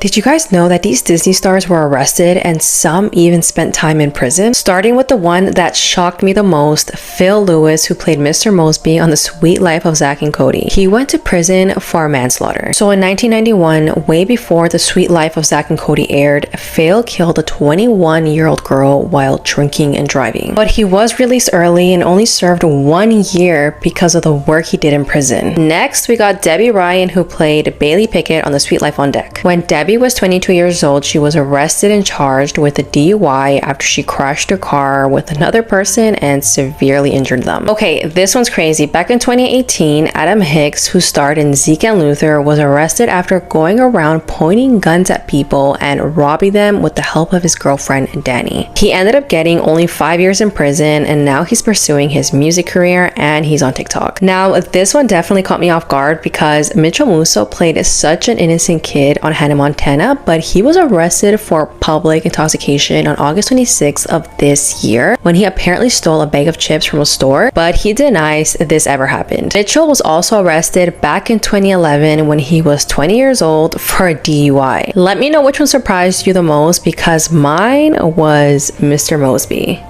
Did you guys know that these Disney stars were arrested and some even spent time in prison? Starting with the one that shocked me the most, Phil Lewis, who played Mr. Mosby on The Sweet Life of Zack and Cody. He went to prison for manslaughter. So in 1991, way before The Sweet Life of Zack and Cody aired, Phil killed a 21-year-old girl while drinking and driving. But he was released early and only served 1 year because of the work he did in prison. Next, we got Debbie Ryan, who played Bailey Pickett on The Sweet Life on Deck. When Debbie was 22 years old, she was arrested and charged with a DUI after she crashed her car with another person and severely injured them. Okay, this one's crazy. Back in 2018, Adam Hicks, who starred in Zeke and Luther, was arrested after going around pointing guns at people and robbing them with the help of his girlfriend, Danny. He ended up getting only 5 years in prison, and now he's pursuing his music career and he's on TikTok. Now, this one definitely caught me off guard because Mitchell Musso played such an innocent kid on Hannah Montana, but he was arrested for public intoxication on August 26th of this year when he apparently stole a bag of chips from a store, but he denies this ever happened. Mitchell was also arrested back in 2011 when he was 20 years old for a DUI. Let me know which one surprised you the most because mine was Mr. Mosby.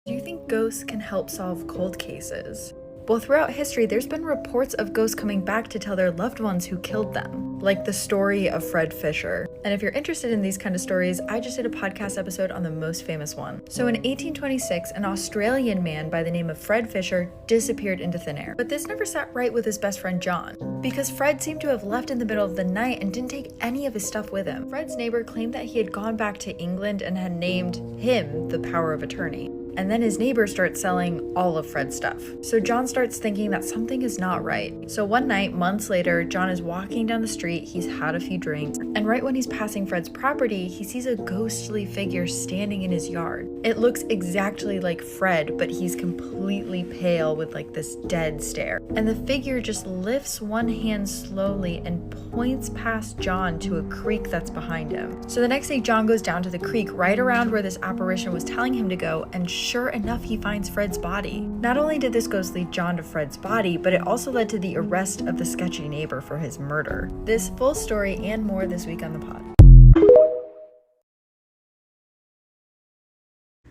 Do you think ghosts can help solve cold cases? Well, throughout history, there's been reports of ghosts coming back to tell their loved ones who killed them, like the story of Fred Fisher. And if you're interested in these kind of stories, I just did a podcast episode on the most famous one. So in 1826, an Australian man by the name of Fred Fisher disappeared into thin air. But this never sat right with his best friend John, because Fred seemed to have left in the middle of the night and didn't take any of his stuff with him. Fred's neighbor claimed that he had gone back to England and had named him the power of attorney. And then his neighbor starts selling all of Fred's stuff. So John starts thinking that something is not right. So one night, months later, John is walking down the street, he's had a few drinks, and right when he's passing Fred's property, he sees a ghostly figure standing in his yard. It looks exactly like Fred, but he's completely pale with like this dead stare. And the figure just lifts one hand slowly and points past John to a creek that's behind him. So the next day, John goes down to the creek right around where this apparition was telling him to go, and sure enough, he finds Fred's body. Not only did this ghost lead John to Fred's body, but it also led to the arrest of the sketchy neighbor for his murder. This full story and more this week on the pod.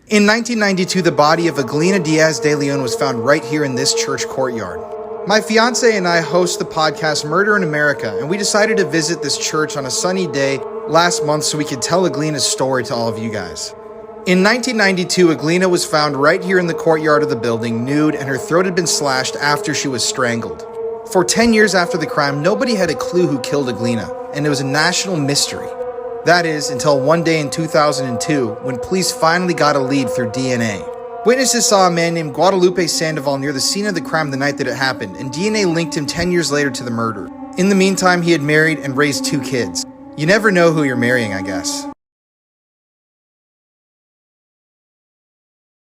In 1992, the body of Aglina Diaz de Leon was found right here in this church courtyard. My fiance and I host the podcast Murder in America, and we decided to visit this church on a sunny day last month so we could tell Aglina's story to all of you guys. In 1992, Aglina was found right here in the courtyard of the building, nude, and her throat had been slashed after she was strangled. For 10 years after the crime, nobody had a clue who killed Aglina, and it was a national mystery. That is, until one day in 2002, when police finally got a lead through DNA. Witnesses saw a man named Guadalupe Sandoval near the scene of the crime the night that it happened, and DNA linked him 10 years later to the murder. In the meantime, he had married and raised 2 kids. You never know who you're marrying, I guess.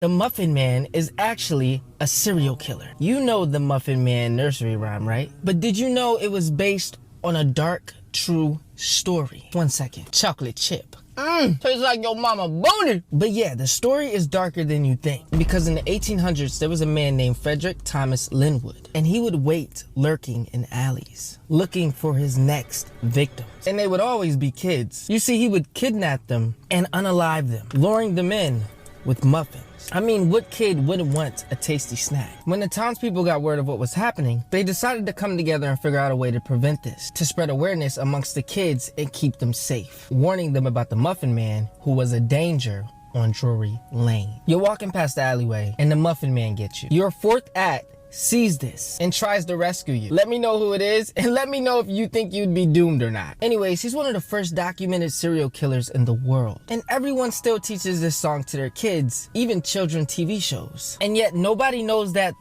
The Muffin Man is actually a serial killer. You know the Muffin Man nursery rhyme, right? But did you know it was based on a dark, true story? 1 second. Chocolate chip. Tastes like your mama booty. But yeah, the story is darker than you think. Because in the 1800s, there was a man named Frederick Thomas Linwood. And he would wait lurking in alleys, looking for his next victims. And they would always be kids. You see, he would kidnap them and unalive them, luring them in with muffins. I mean, what kid wouldn't want a tasty snack? When the townspeople got word of what was happening, they decided to come together and figure out a way to prevent this, to spread awareness amongst the kids and keep them safe, warning them about the Muffin Man, who was a danger on Drury Lane. You're walking past the alleyway and the Muffin Man gets you. Your fourth act sees this and tries to rescue you. Let me know who it is and let me know if you think you'd be doomed or not. Anyways, he's one of the first documented serial killers in the world. And everyone still teaches this song to their kids, even children TV shows. And yet nobody knows that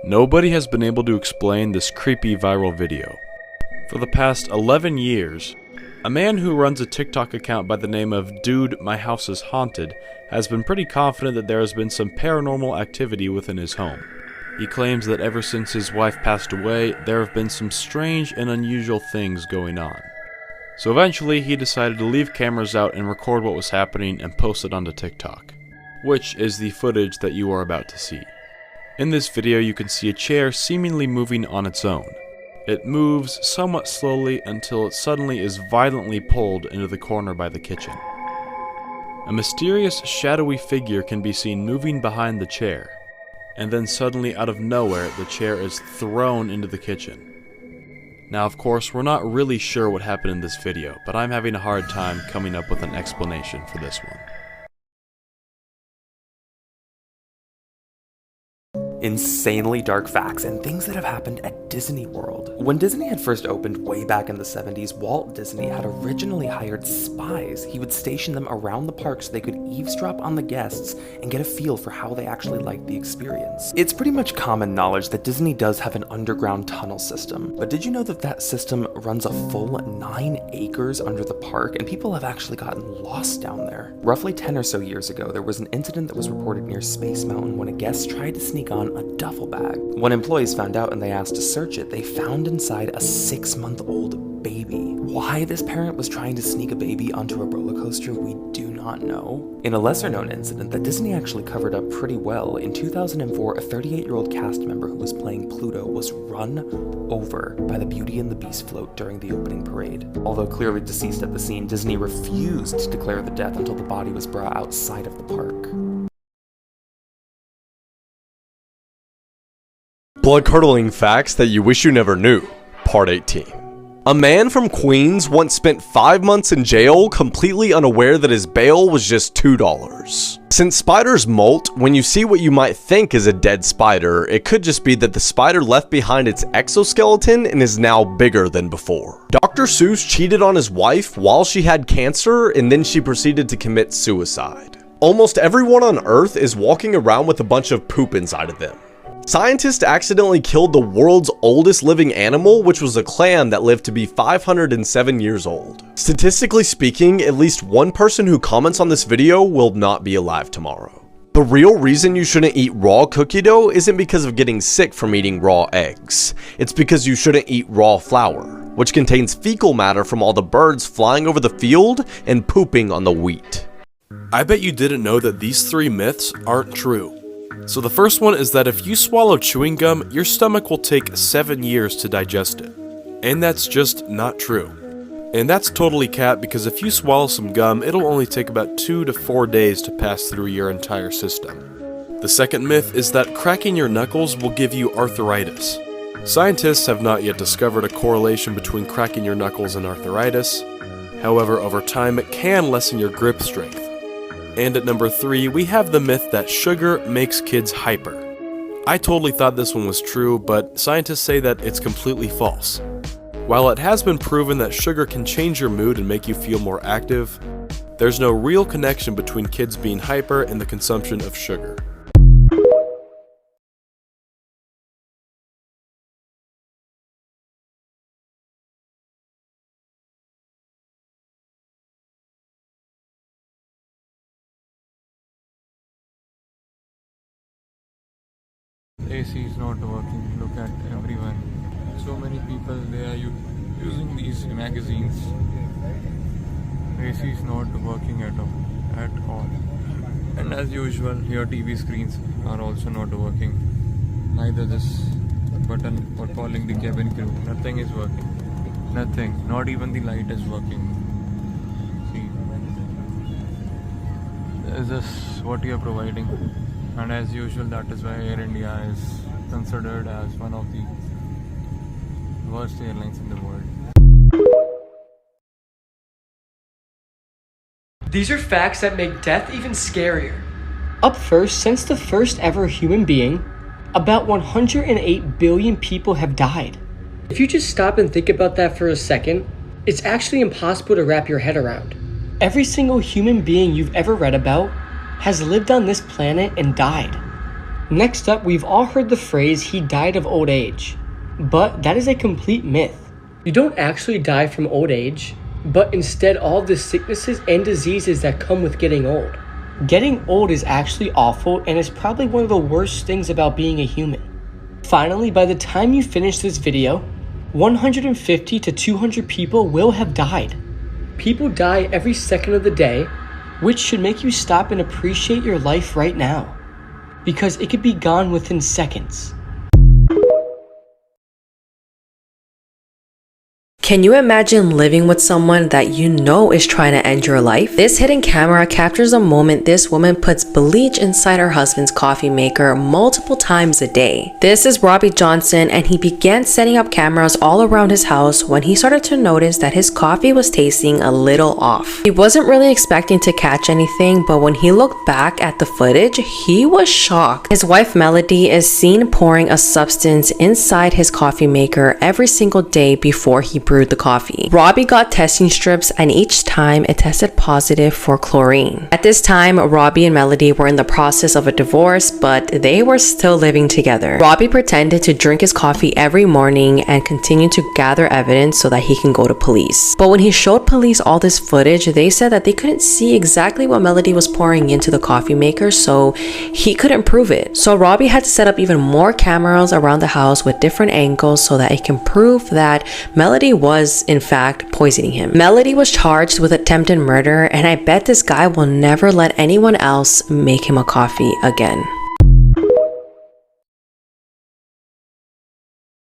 Nobody has been able to explain this creepy viral video. For the past 11 years, a man who runs a TikTok account by the name of Dude My House is Haunted has been pretty confident that there has been some paranormal activity within his home. He claims that ever since his wife passed away, there have been some strange and unusual things going on. So eventually, he decided to leave cameras out and record what was happening and post it onto TikTok, which is the footage that you are about to see. In this video, you can see a chair seemingly moving on its own. It moves somewhat slowly until it suddenly is violently pulled into the corner by the kitchen. A mysterious, shadowy figure can be seen moving behind the chair, and then suddenly out of nowhere, the chair is thrown into the kitchen. Now, of course, we're not really sure what happened in this video, but I'm having a hard time coming up with an explanation for this one. Insanely dark facts and things that have happened at Disney World. When Disney had first opened way back in the 70s, Walt Disney had originally hired spies. He would station them around the park so they could eavesdrop on the guests and get a feel for how they actually liked the experience. It's pretty much common knowledge that Disney does have an underground tunnel system, but did you know that that system runs a full 9 acres under the park, and people have actually gotten lost down there? Roughly 10 or so years ago, there was an incident that was reported near Space Mountain when a guest tried to sneak on a duffel bag. When employees found out and they asked to search it, they found inside a 6-month-old baby. Why this parent was trying to sneak a baby onto a roller coaster, we do not know. In a lesser-known incident that Disney actually covered up pretty well, in 2004, a 38-year-old cast member who was playing Pluto was run over by the Beauty and the Beast float during the opening parade. Although clearly deceased at the scene, Disney refused to declare the death until the body was brought outside of the park. Blood-curdling facts that you wish you never knew, Part 18. A man from Queens once spent 5 months in jail completely unaware that his bail was just $2. Since spiders molt, when you see what you might think is a dead spider, it could just be that the spider left behind its exoskeleton and is now bigger than before. Dr. Seuss cheated on his wife while she had cancer, and then she proceeded to commit suicide. Almost everyone on Earth is walking around with a bunch of poop inside of them. Scientists accidentally killed the world's oldest living animal, which was a clam that lived to be 507 years old. Statistically speaking, at least one person who comments on this video will not be alive tomorrow. The real reason you shouldn't eat raw cookie dough isn't because of getting sick from eating raw eggs. It's because you shouldn't eat raw flour, which contains fecal matter from all the birds flying over the field and pooping on the wheat. I bet you didn't know that these 3 myths aren't true. So the first one is that if you swallow chewing gum, your stomach will take 7 years to digest it. And that's just not true. And that's totally cap, because if you swallow some gum, it'll only take about 2 to 4 days to pass through your entire system. The second myth is that cracking your knuckles will give you arthritis. Scientists have not yet discovered a correlation between cracking your knuckles and arthritis. However, over time it can lessen your grip strength. And at number 3, we have the myth that sugar makes kids hyper. I totally thought this one was true, but scientists say that it's completely false. While it has been proven that sugar can change your mood and make you feel more active, there's no real connection between kids being hyper and the consumption of sugar. AC is not working. Look at everyone. So many people, they are using these magazines. AC is not working at all. And as usual, your TV screens are also not working. Neither this button for calling the cabin crew. Nothing is working. Nothing. Not even the light is working. See, is this what you are providing? And as usual, that is why Air India is considered as one of the worst airlines in the world. These are facts that make death even scarier. Up first, since the first ever human being, about 108 billion people have died. If you just stop and think about that for a second, it's actually impossible to wrap your head around. Every single human being you've ever read about has lived on this planet and died. Next up, we've all heard the phrase, he died of old age. But that is a complete myth. You don't actually die from old age, but instead all the sicknesses and diseases that come with getting old. Getting old is actually awful, and it's probably one of the worst things about being a human. Finally, by the time you finish this video, 150 to 200 people will have died. People die every second of the day, which should make you stop and appreciate your life right now, because it could be gone within seconds. Can you imagine living with someone that you know is trying to end your life? This hidden camera captures a moment this woman puts bleach inside her husband's coffee maker multiple times a day. This is Robbie Johnson, and he began setting up cameras all around his house when he started to notice that his coffee was tasting a little off. He wasn't really expecting to catch anything, but when he looked back at the footage, he was shocked. His wife Melody is seen pouring a substance inside his coffee maker every single day before he brewed the coffee. Robbie got testing strips, and each time it tested positive for chlorine. At this time, Robbie and Melody were in the process of a divorce, but they were still living together. Robbie pretended to drink his coffee every morning and continued to gather evidence so that he can go to police. But when he showed police all this footage, they said that they couldn't see exactly what Melody was pouring into the coffee maker, so he couldn't prove it. So Robbie had to set up even more cameras around the house with different angles so that it can prove that Melody was in fact poisoning him. Melody was charged with attempted murder, and I bet this guy will never let anyone else make him a coffee again.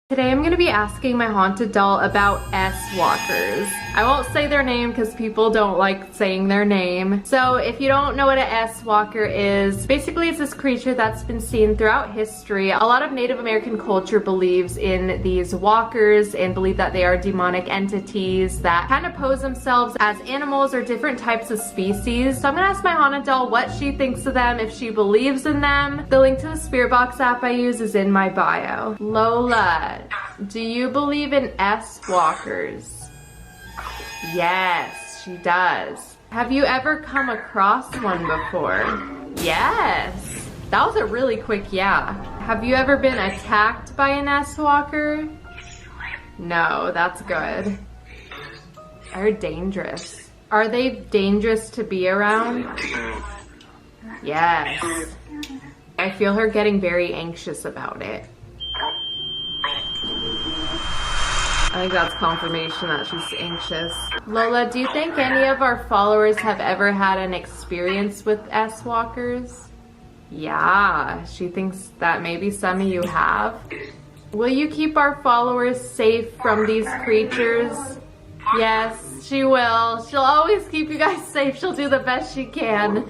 Today I'm going to be asking my haunted doll about S-walkers. I won't say their name because people don't like saying their name. So if you don't know what an S-walker is, basically it's this creature that's been seen throughout history. A lot of Native American culture believes in these walkers and believe that they are demonic entities that kind of pose themselves as animals or different types of species. So I'm going to ask my haunted doll what she thinks of them, if she believes in them. The link to the Spirit Box app I use is in my bio. Lola, do you believe in S-walkers? Yes, she does. Have you ever come across one before? Yes. That was a really quick yeah. Have you ever been attacked by an S-walker? No, that's good. They're dangerous. Are they dangerous to be around? Yes. I feel her getting very anxious about it. I think that's confirmation that she's anxious. Lola, do you think any of our followers have ever had an experience with S-walkers? Yeah, she thinks that maybe some of you have. Will you keep our followers safe from these creatures? Yes, she will. She'll always keep you guys safe. She'll do the best she can.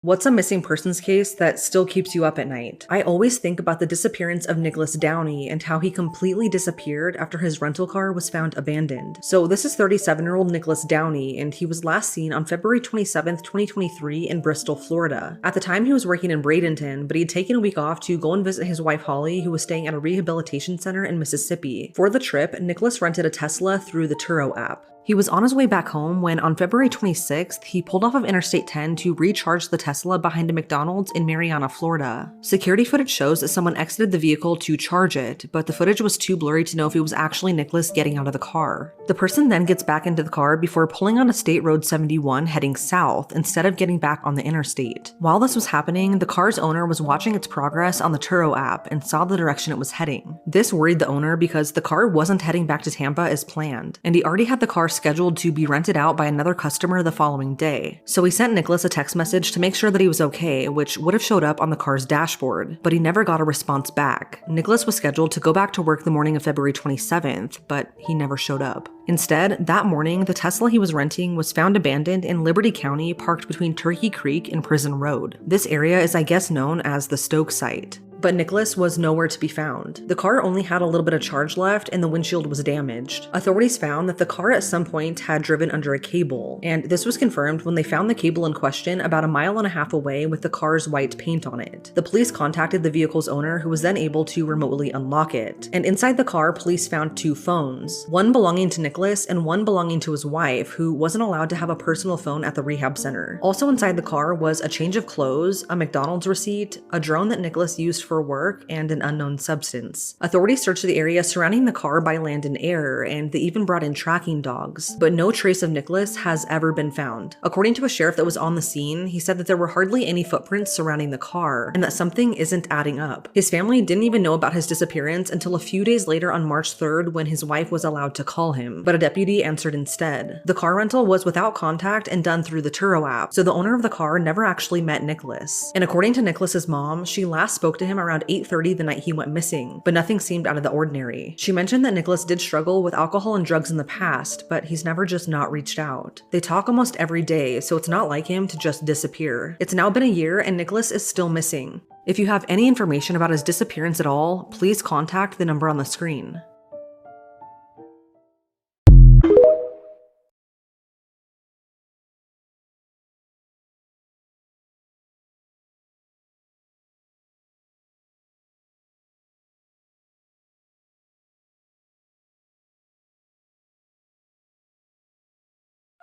What's a missing persons case that still keeps you up at night? I always think about the disappearance of Nicholas Downey and how he completely disappeared after his rental car was found abandoned. So this is 37-year-old Nicholas Downey, and he was last seen on February 27th, 2023 in Bristol, Florida. At the time, he was working in Bradenton, but he'd taken a week off to go and visit his wife Holly, who was staying at a rehabilitation center in Mississippi. For the trip, Nicholas rented a Tesla through the Turo app. He was on his way back home when on February 26th, he pulled off of Interstate 10 to recharge the Tesla behind a McDonald's in Marianna, Florida. Security footage shows that someone exited the vehicle to charge it, but the footage was too blurry to know if it was actually Nicholas getting out of the car. The person then gets back into the car before pulling on a State Road 71 heading south instead of getting back on the interstate. While this was happening, the car's owner was watching its progress on the Turo app and saw the direction it was heading. This worried the owner because the car wasn't heading back to Tampa as planned, and he already had the car scheduled to be rented out by another customer the following day. So he sent Nicholas a text message to make sure that he was okay, which would have showed up on the car's dashboard, but he never got a response back. Nicholas was scheduled to go back to work the morning of February 27th, but he never showed up. Instead, that morning, the Tesla he was renting was found abandoned in Liberty County, parked between Turkey Creek and Prison Road. This area is, I guess, known as the Stoke site. But Nicholas was nowhere to be found. The car only had a little bit of charge left and the windshield was damaged. Authorities found that the car at some point had driven under a cable, and this was confirmed when they found the cable in question about 1.5 miles away with the car's white paint on it. The police contacted the vehicle's owner, who was then able to remotely unlock it. And inside the car, police found 2 phones, one belonging to Nicholas and one belonging to his wife, who wasn't allowed to have a personal phone at the rehab center. Also inside the car was a change of clothes, a McDonald's receipt, a drone that Nicholas used for for work and an unknown substance. Authorities searched the area surrounding the car by land and air, and they even brought in tracking dogs, but no trace of Nicholas has ever been found. According to a sheriff that was on the scene, he said that there were hardly any footprints surrounding the car, and that something isn't adding up. His family didn't even know about his disappearance until a few days later on March 3rd when his wife was allowed to call him, but a deputy answered instead. The car rental was without contact and done through the Turo app, so the owner of the car never actually met Nicholas. And according to Nicholas's mom, she last spoke to him around 8:30 the night he went missing, but nothing seemed out of the ordinary. She mentioned that Nicholas did struggle with alcohol and drugs in the past, but he's never just not reached out. They talk almost every day, so it's not like him to just disappear. It's now been a year and Nicholas is still missing. If you have any information about his disappearance at all, please contact the number on the screen.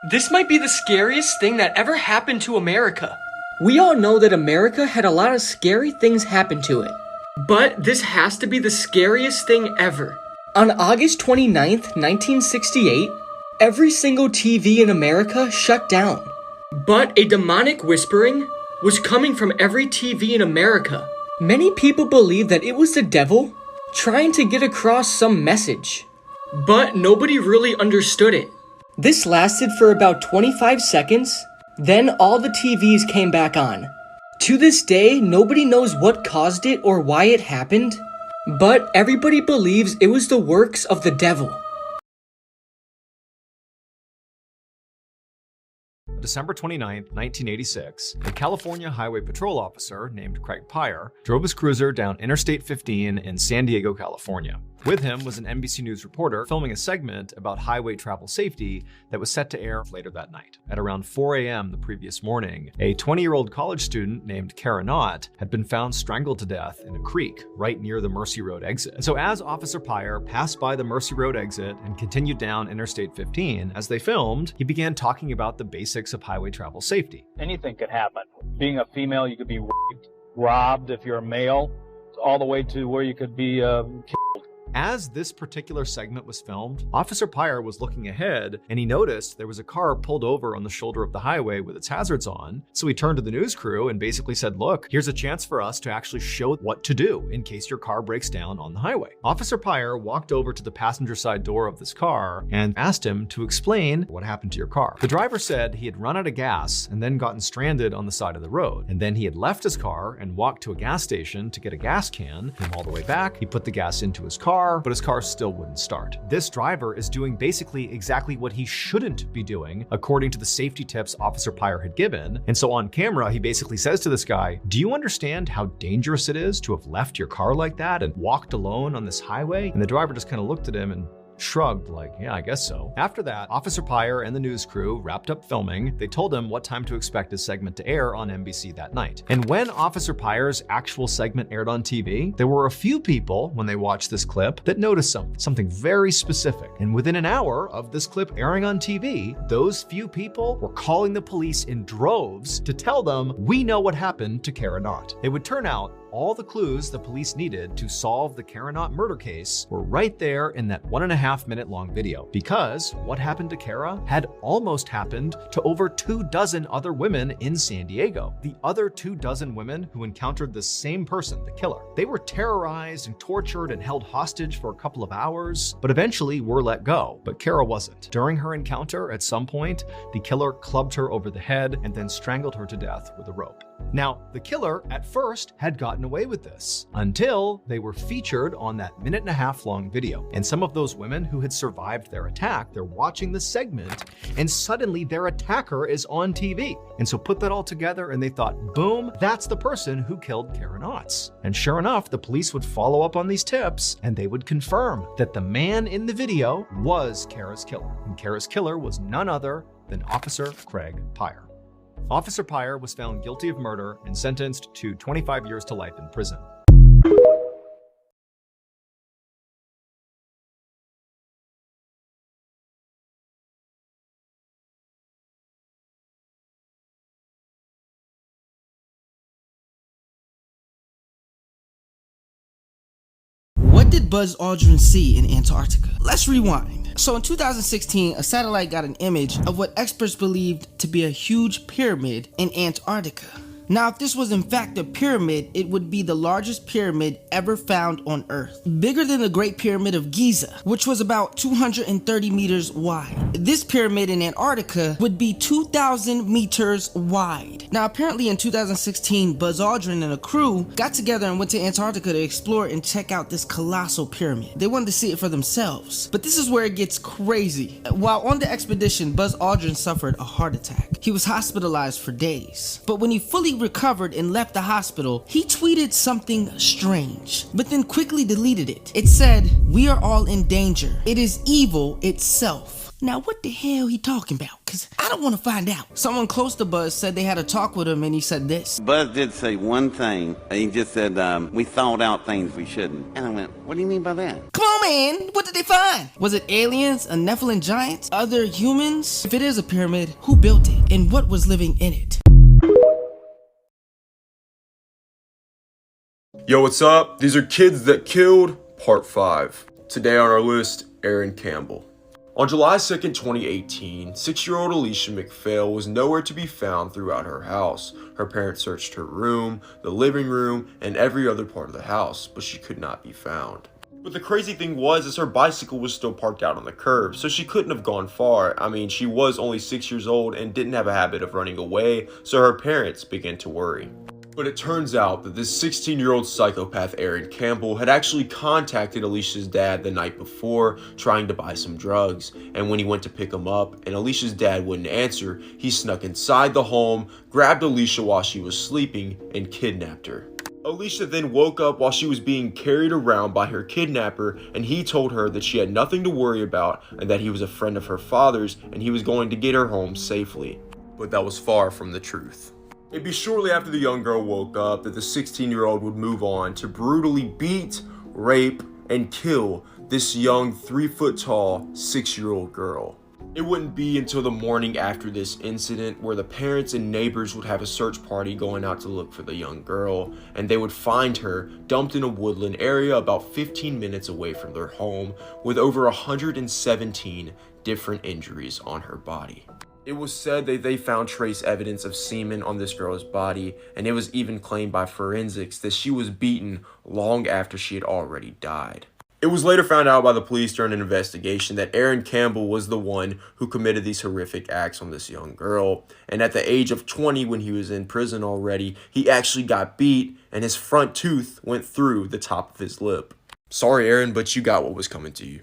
This might be the scariest thing that ever happened to America. We all know that America had a lot of scary things happen to it. But this has to be the scariest thing ever. On August 29th, 1968, every single TV in America shut down. But a demonic whispering was coming from every TV in America. Many people believed that it was the devil trying to get across some message. But nobody really understood it. This lasted for about 25 seconds, then all the TVs came back on. To this day, nobody knows what caused it or why it happened, but everybody believes it was the works of the devil. December 29, 1986, a California Highway Patrol officer named Craig Pyre drove his cruiser down Interstate 15 in San Diego, California. With him was an NBC News reporter filming a segment about highway travel safety that was set to air later that night. At around 4 a.m. the previous morning, a 20-year-old college student named Kara Knott had been found strangled to death in a creek right near the Mercy Road exit. So as Officer Pyre passed by the Mercy Road exit and continued down Interstate 15, as they filmed, he began talking about the basics of highway travel safety. Anything could happen. Being a female, you could be raped, robbed if you're a male, all the way to where you could be killed. As this particular segment was filmed, Officer Pyre was looking ahead and he noticed there was a car pulled over on the shoulder of the highway with its hazards on. So he turned to the news crew and basically said, look, here's a chance for us to actually show what to do in case your car breaks down on the highway. Officer Pyre walked over to the passenger side door of this car and asked him to explain what happened to your car. The driver said he had run out of gas and then gotten stranded on the side of the road. And then he had left his car and walked to a gas station to get a gas can. Came all the way back, he put the gas into his car, but his car still wouldn't start. This driver is doing basically exactly what he shouldn't be doing, according to the safety tips Officer Pyre had given. And so on camera, he basically says to this guy, do you understand how dangerous it is to have left your car like that and walked alone on this highway? And the driver just kind of looked at him and shrugged like, yeah, I guess so. After that, Officer Pyre and the news crew wrapped up filming. They told him what time to expect his segment to air on NBC that night. And when Officer Pyre's actual segment aired on TV, there were a few people, when they watched this clip, that noticed something very specific. And within an hour of this clip airing on TV, those few people were calling the police in droves to tell them, we know what happened to Kara Knott. It would turn out all the clues the police needed to solve the Kara Knott murder case were right there in that 1.5-minute long video. Because what happened to Kara had almost happened to over 24 other women in San Diego. The other 24 women who encountered the same person, the killer. They were terrorized and tortured and held hostage for a couple of hours, but eventually were let go. But Kara wasn't. During her encounter, at some point, the killer clubbed her over the head and then strangled her to death with a rope. Now, the killer at first had gotten away with this until they were featured on that 1.5-minute long video. And some of those women who had survived their attack, they're watching the segment and suddenly their attacker is on TV. And so put that all together and they thought, boom, that's the person who killed Kara Knott. And sure enough, the police would follow up on these tips and they would confirm that the man in the video was Kara's killer. And Kara's killer was none other than Officer Craig Pyre. Officer Pyre was found guilty of murder and sentenced to 25 years to life in prison. did Buzz Aldrin see in Antarctica? Let's rewind. So in 2016, a satellite got an image of what experts believed to be a huge pyramid in Antarctica. Now, if this was in fact a pyramid, it would be the largest pyramid ever found on Earth. Bigger than the Great Pyramid of Giza, which was about 230 meters wide. This pyramid in Antarctica would be 2,000 meters wide. Now, apparently in 2016, Buzz Aldrin and a crew got together and went to Antarctica to explore and check out this colossal pyramid. They wanted to see it for themselves. But this is where it gets crazy. While on the expedition, Buzz Aldrin suffered a heart attack. He was hospitalized for days. But when he fully recovered and left the hospital, he tweeted something strange, but then quickly deleted it. It said, "We are all in danger. It is evil itself." Now, what the hell he talking about? Cause I don't want to find out. Someone close to Buzz said they had a talk with him and he said this. Buzz did say one thing. He just said, we thought out things we shouldn't. And I went, what do you mean by that? Come on, man. What did they find? Was it aliens, a Nephilim giant, other humans? If it is a pyramid, who built it and what was living in it? Yo, what's up? These are Kids That Killed, Part 5. Today on our list, Erin Campbell. On July 2nd, 2018, 6-year-old Alicia McPhail was nowhere to be found throughout her house. Her parents searched her room, the living room, and every other part of the house, but she could not be found. But the crazy thing was her bicycle was still parked out on the curb, so she couldn't have gone far. I mean, she was only 6 years old and didn't have a habit of running away, so her parents began to worry. But it turns out that this 16-year-old psychopath Erin Campbell had actually contacted Alicia's dad the night before trying to buy some drugs, and when he went to pick him up and Alicia's dad wouldn't answer, he snuck inside the home, grabbed Alicia while she was sleeping, and kidnapped her. Alicia then woke up while she was being carried around by her kidnapper, and he told her that she had nothing to worry about and that he was a friend of her father's and he was going to get her home safely. But that was far from the truth. It'd be shortly after the young girl woke up that the 16-year-old would move on to brutally beat, rape, and kill this young 3-foot-tall 6-year-old girl. It wouldn't be until the morning after this incident where the parents and neighbors would have a search party going out to look for the young girl, and they would find her dumped in a woodland area about 15 minutes away from their home with over 117 different injuries on her body. It was said that they found trace evidence of semen on this girl's body, and it was even claimed by forensics that she was beaten long after she had already died. It was later found out by the police during an investigation that Erin Campbell was the one who committed these horrific acts on this young girl, and at the age of 20, when he was in prison already, he actually got beat and his front tooth went through the top of his lip. Sorry, Erin, but you got what was coming to you.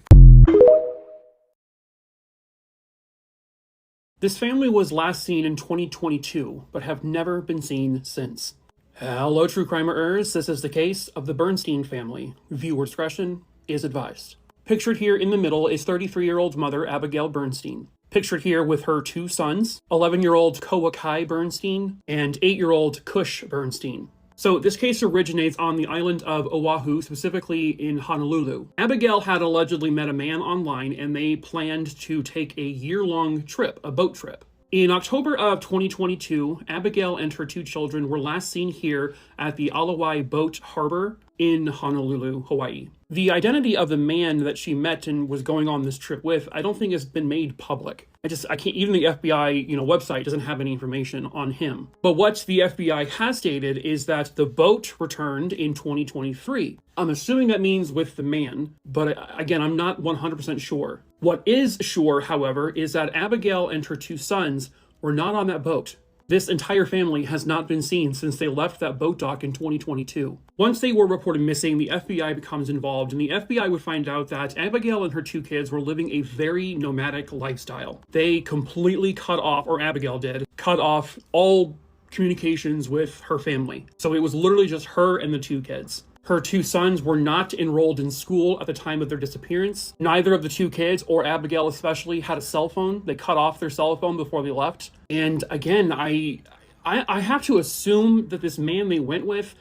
This family was last seen in 2022, but have never been seen since. Hello, true crimers. This is the case of the Bernstein family. Viewer discretion is advised. Pictured here in the middle is 33-year-old mother Abigail Bernstein. Pictured here with her 2 sons, 11-year-old Kowakai Bernstein and 8-year-old Kush Bernstein. So this case originates on the island of Oahu, specifically in Honolulu. Abigail had allegedly met a man online and they planned to take a year-long trip, a boat trip. In October of 2022, Abigail and her 2 children were last seen here at the Alawai Boat Harbor in Honolulu, Hawaii. The identity of the man that she met and was going on this trip with, I don't think has been made public. I can't, even the FBI, website doesn't have any information on him. But what the FBI has stated is that the boat returned in 2023. I'm assuming that means with the man, but again, I'm not 100% sure. What is sure, however, is that Abigail and her 2 sons were not on that boat. This entire family has not been seen since they left that boat dock in 2022. Once they were reported missing, the FBI becomes involved, and the FBI would find out that Abigail and her 2 kids were living a very nomadic lifestyle. They completely cut off, or Abigail did, cut off all communications with her family. So it was literally just her and the 2 kids. Her 2 sons were not enrolled in school at the time of their disappearance. Neither of the 2 kids, or Abigail especially, had a cell phone. They cut off their cell phone before they left. And again, I have to assume that this man they went with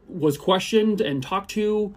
was questioned and talked to.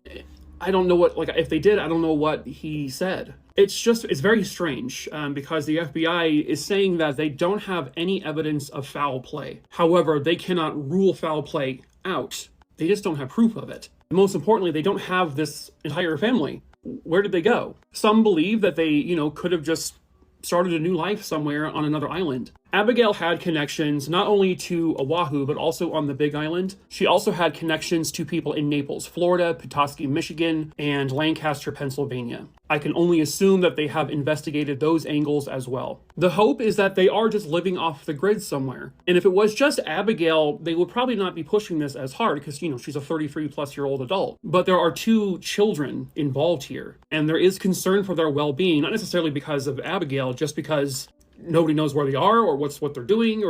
I don't know what, if they did, I don't know what he said. It's very strange because the FBI is saying that they don't have any evidence of foul play. However, they cannot rule foul play out. They just don't have proof of it. And most importantly, they don't have this entire family. Where did they go? Some believe that they, could have just started a new life somewhere on another island. Abigail had connections not only to Oahu, but also on the Big Island. She also had connections to people in Naples, Florida, Petoskey, Michigan, and Lancaster, Pennsylvania. I can only assume that they have investigated those angles as well. The hope is that they are just living off the grid somewhere. And if it was just Abigail, they would probably not be pushing this as hard because, she's a 33-plus-year-old adult. But there are 2 children involved here, and there is concern for their well-being, not necessarily because of Abigail, just because nobody knows where they are or what they're doing,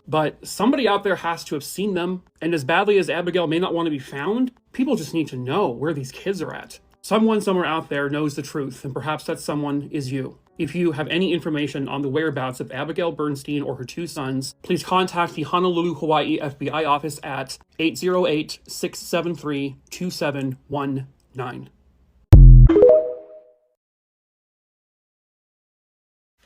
but somebody out there has to have seen them. And as badly as Abigail may not want to be found, people just need to know where these kids are at. Someone somewhere out there knows the truth, and perhaps that someone is you. If you have any information on the whereabouts of Abigail Bernstein or her 2 sons, please contact the Honolulu, Hawaii FBI office at 808-673-2719.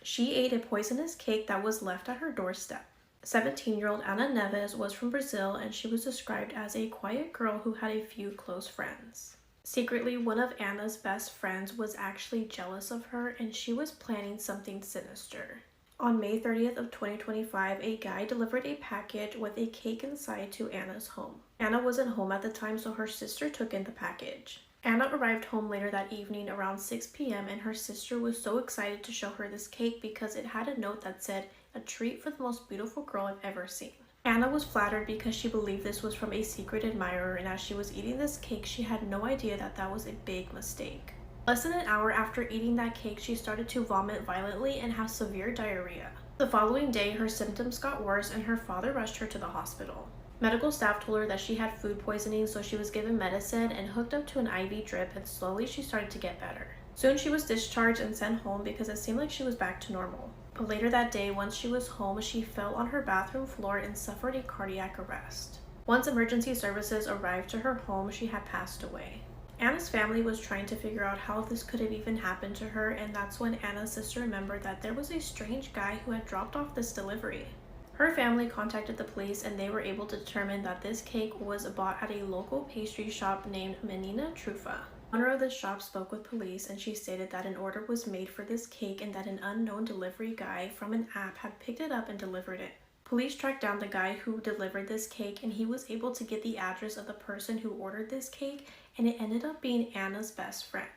She ate a poisonous cake that was left at her doorstep. 17-year-old Ana Neves was from Brazil, and she was described as a quiet girl who had a few close friends. Secretly, one of Anna's best friends was actually jealous of her, and she was planning something sinister. On May 30th of 2025, a guy delivered a package with a cake inside to Anna's home. Anna wasn't home at the time, so her sister took in the package. Anna arrived home later that evening around 6 p.m. and her sister was so excited to show her this cake because it had a note that said, "A treat for the most beautiful girl I've ever seen." Anna was flattered because she believed this was from a secret admirer, and as she was eating this cake, she had no idea that that was a big mistake. Less than an hour after eating that cake, she started to vomit violently and have severe diarrhea. The following day, her symptoms got worse and her father rushed her to the hospital. Medical staff told her that she had food poisoning, so she was given medicine and hooked up to an IV drip, and slowly she started to get better. Soon she was discharged and sent home because it seemed like she was back to normal. But later that day, once she was home, she fell on her bathroom floor and suffered a cardiac arrest. Once emergency services arrived to her home, she had passed away. Anna's family was trying to figure out how this could have even happened to her, and that's when Anna's sister remembered that there was a strange guy who had dropped off this delivery. Her family contacted the police, and they were able to determine that this cake was bought at a local pastry shop named Menina Trufa. The owner of the shop spoke with police, and she stated that an order was made for this cake and that an unknown delivery guy from an app had picked it up and delivered it. Police tracked down the guy who delivered this cake, and he was able to get the address of the person who ordered this cake, and it ended up being Anna's best friend.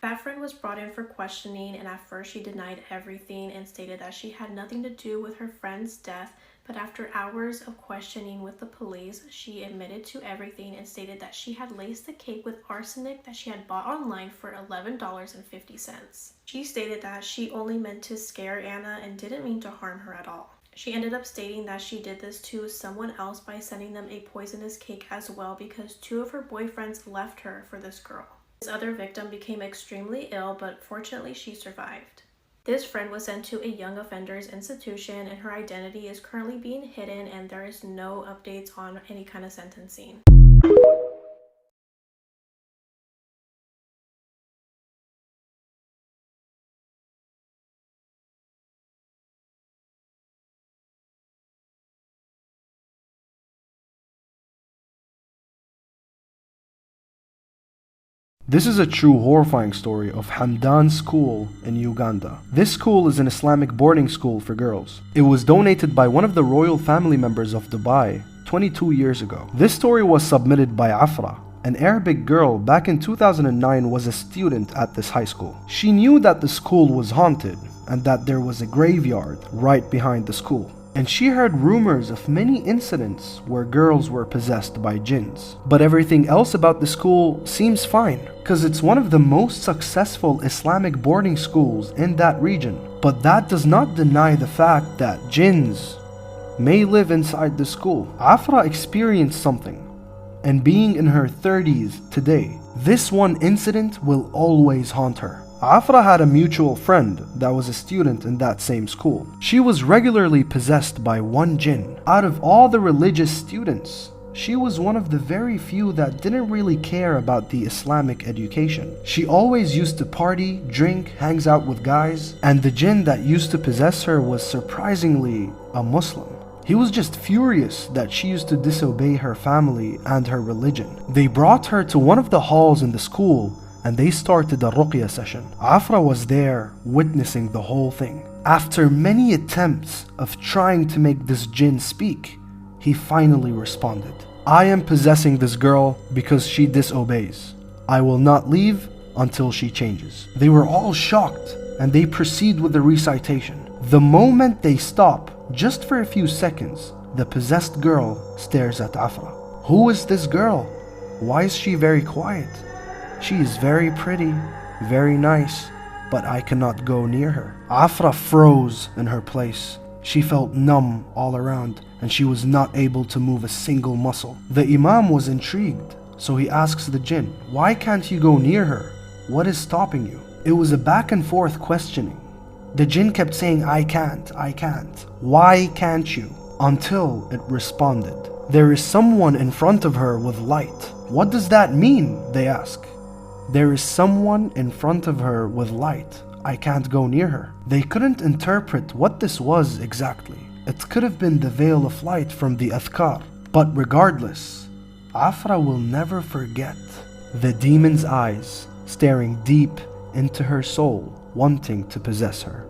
That friend was brought in for questioning, and at first she denied everything and stated that she had nothing to do with her friend's death, but after hours of questioning with the police, she admitted to everything and stated that she had laced the cake with arsenic that she had bought online for $11.50. She stated that she only meant to scare Anna and didn't mean to harm her at all. She ended up stating that she did this to someone else by sending them a poisonous cake as well because 2 of her boyfriends left her for this girl. This other victim became extremely ill, but fortunately she survived. This friend was sent to a young offenders institution, and her identity is currently being hidden, and there is no updates on any kind of sentencing. This is a true horrifying story of Hamdan School in Uganda. This school is an Islamic boarding school for girls. It was donated by one of the royal family members of Dubai 22 years ago. This story was submitted by Afra. An Arabic girl back in 2009 was a student at this high school. She knew that the school was haunted and that there was a graveyard right behind the school. And she heard rumors of many incidents where girls were possessed by jinns. But everything else about the school seems fine, because it's one of the most successful Islamic boarding schools in that region. But that does not deny the fact that jinns may live inside the school. Afra experienced something, and being in her 30s today, this one incident will always haunt her. Afra had a mutual friend that was a student in that same school. She was regularly possessed by one jinn. Out of all the religious students, she was one of the very few that didn't really care about the Islamic education. She always used to party, drink, hangs out with guys, and the jinn that used to possess her was surprisingly a Muslim. He was just furious that she used to disobey her family and her religion. They brought her to one of the halls in the school and they started a ruqya session. Afra was there witnessing the whole thing. After many attempts of trying to make this jinn speak, he finally responded. I am possessing this girl because she disobeys. I will not leave until she changes. They were all shocked and they proceed with the recitation. The moment they stop, just for a few seconds, the possessed girl stares at Afra. Who is this girl? Why is she very quiet? She is very pretty, very nice, but I cannot go near her. Afra froze in her place. She felt numb all around and she was not able to move a single muscle. The Imam was intrigued, so he asks the jinn, why can't you go near her? What is stopping you? It was a back and forth questioning. The jinn kept saying, I can't. Why can't you? Until it responded. There is someone in front of her with light. What does that mean? They ask. There is someone in front of her with light. I can't go near her. They couldn't interpret what this was exactly. It could have been the veil of light from the adhkar. But regardless, Afra will never forget the demon's eyes staring deep into her soul, wanting to possess her.